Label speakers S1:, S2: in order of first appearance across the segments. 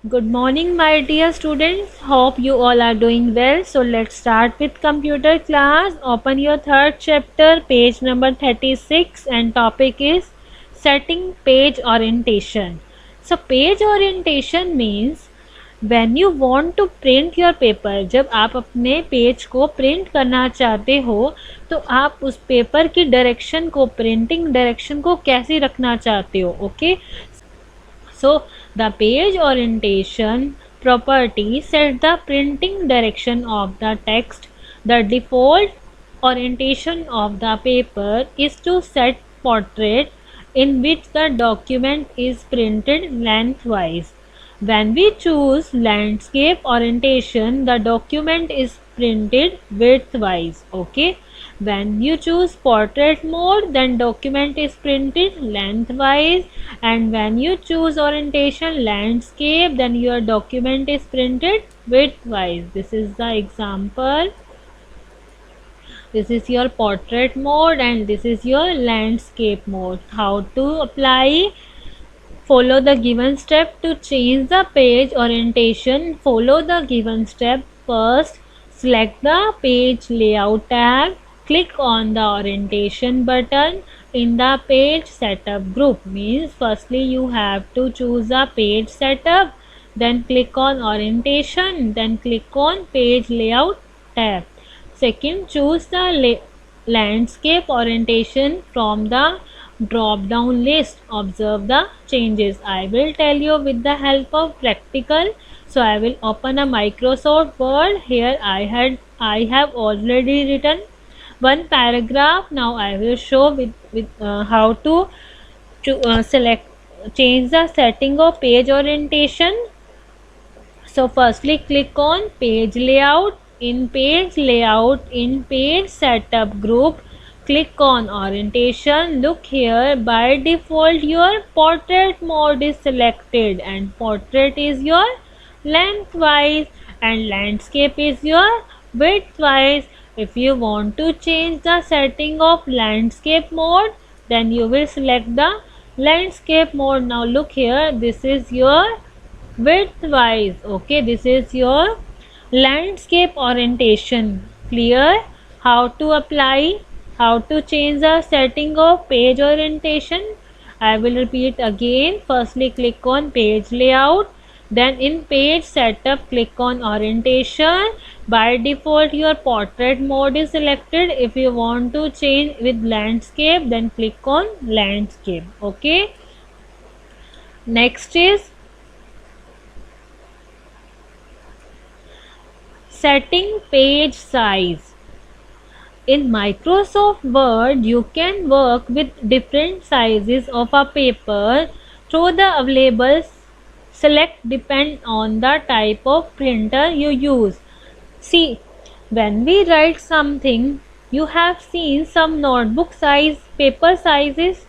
S1: Good morning, my dear students. Hope you all are doing well. So let's start with computer class. Open your third chapter, page number 36, and topic is setting page orientation. So page orientation means when you want to print your paper, जब आप अपने page को print करना चाहते हो तो आप उस पेपर की डायरेक्शन को, प्रिंटिंग डायरेक्शन को कैसे रखना चाहते हो. Okay, so the page orientation property sets the printing direction of the text. The default orientation of the paper is to set portrait, in which the document is printed lengthwise. When we choose landscape orientation, the document is printed widthwise. Okay. When you choose portrait mode, then document is printed lengthwise, and when you choose orientation landscape, then your document is printed widthwise. This is the example. This is your portrait mode and this is your landscape mode. How to apply? Follow the given step to change the page orientation. Follow the given step. First, select the page layout tab. Click on the orientation button in the page setup group. Means firstly you have to choose the page setup, then click on orientation, then click on page layout tab. Second, choose the landscape orientation from the drop down list. Observe the changes. I will tell you with the help of practical. So I will open a Microsoft Word. Here I have already written one paragraph. Now I will show with how to select, change the setting of page orientation. So firstly click on page layout. In page layout, in page setup group, click on orientation. Look here, by default your portrait mode is selected and portrait is your lengthwise and landscape is your widthwise. If you want to change the setting of landscape mode, then you will select the landscape mode. Now look here, this is your widthwise. Okay, this is your landscape orientation. Clear? How to apply, how to change the setting of page orientation? I will repeat again. Firstly click on page layout, then in page setup click on orientation. By default your portrait mode is selected. If you want to change with landscape, then click on landscape. Okay, next is setting page size. In Microsoft Word, you can work with different sizes of a paper through the available select depend on the type of printer you use. See, when we write something, you have seen some notebook size, paper sizes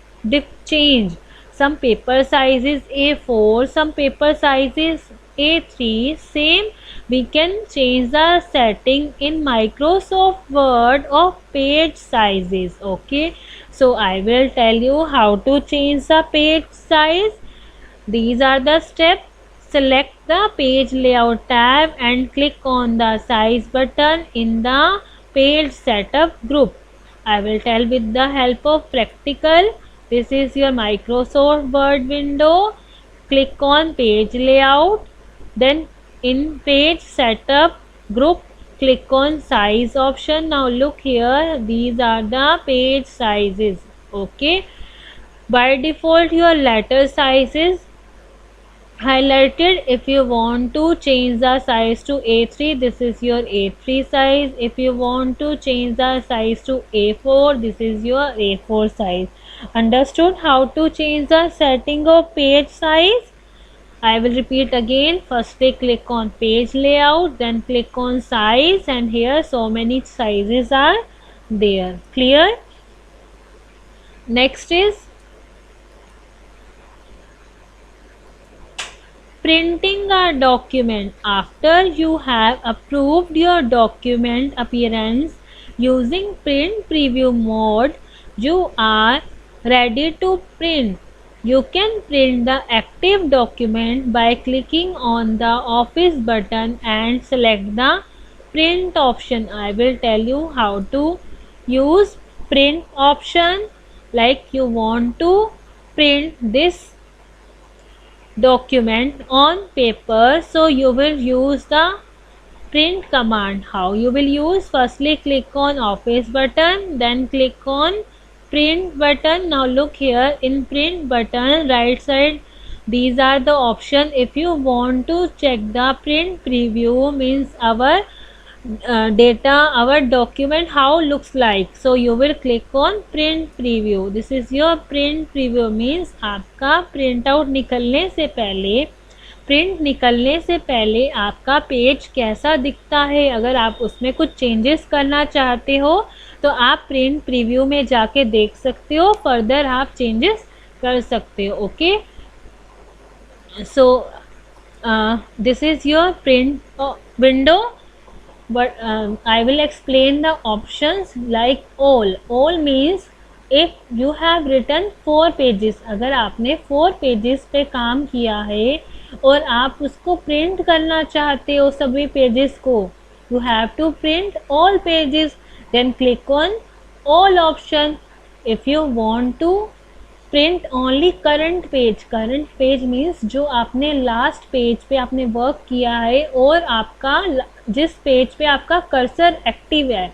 S1: change. Some paper sizes A4, some paper sizes A3. Same, we can change the setting in Microsoft Word of page sizes. Okay, so I will tell you how to change the page size. These are the steps. Select the page layout tab and click on the size button in the page setup group. I will tell with the help of practical. This is your Microsoft Word window. Click on page layout, then in page setup group click on size option. Now look here, these are the page sizes. Okay, by default your letter size is highlighted. If you want to change the size to A3, this is your A3 size. If you want to change the size to A4, this is your A4 size. Understood how to change the setting of page size? I will repeat again. Firstly click on page layout, then click on size, and here so many sizes are there. Clear? Next is printing a document. After you have approved your document appearance using print preview mode, you are ready to print. You can print the active document by clicking on the Office button and select the print option. I will tell you how to use print option. Like you want to print this document on paper, so you will use the print command. How you will use? Firstly click on Office button, then click on print button. Now look here, in print button right side these are the option. If you want to check the print preview, means our data, our document how looks like, so you will click on print preview. This is your print preview, means आपका print out निकलने से पहले, print निकलने से पहले आपका page कैसा दिखता है। अगर आप उसमें कुछ चेंजेस करना चाहते हो तो आप प्रिंट प्रीव्यू में जाके देख सकते हो, फर्दर आप चेंजेस कर सकते हो। Okay, so this is your print window, but I will explain the options. Like all means if you have written 4 pages, अगर आपने 4 pages पे काम किया है और आप उसको प्रिंट करना चाहते हो सभी पेजेस को, you have to print all pages, then click on all option. If you want to print only current page means जो आपने लास्ट पेज पे आपने वर्क किया है और आपका जिस पेज पे आपका कर्सर एक्टिव है,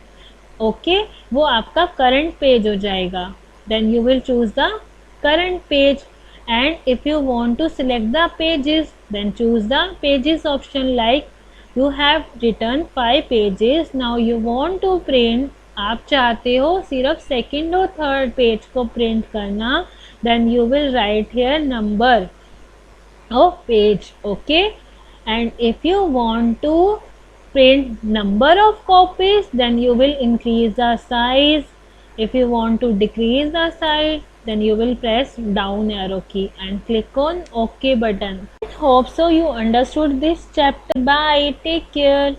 S1: ओके, वो आपका करंट पेज हो जाएगा। Then you will choose the current page, and if you want to select the pages then choose the pages option. Like you have written 5 pages, now you want to print, आप चाहते हो सिर्फ second और third page को print करना, then you will write here number of page, okay, and if you want to print number of copies then you will increase the size. If you want to decrease the size then you will press down arrow key and click on OK button. Hope so you understood this chapter. Bye, take care.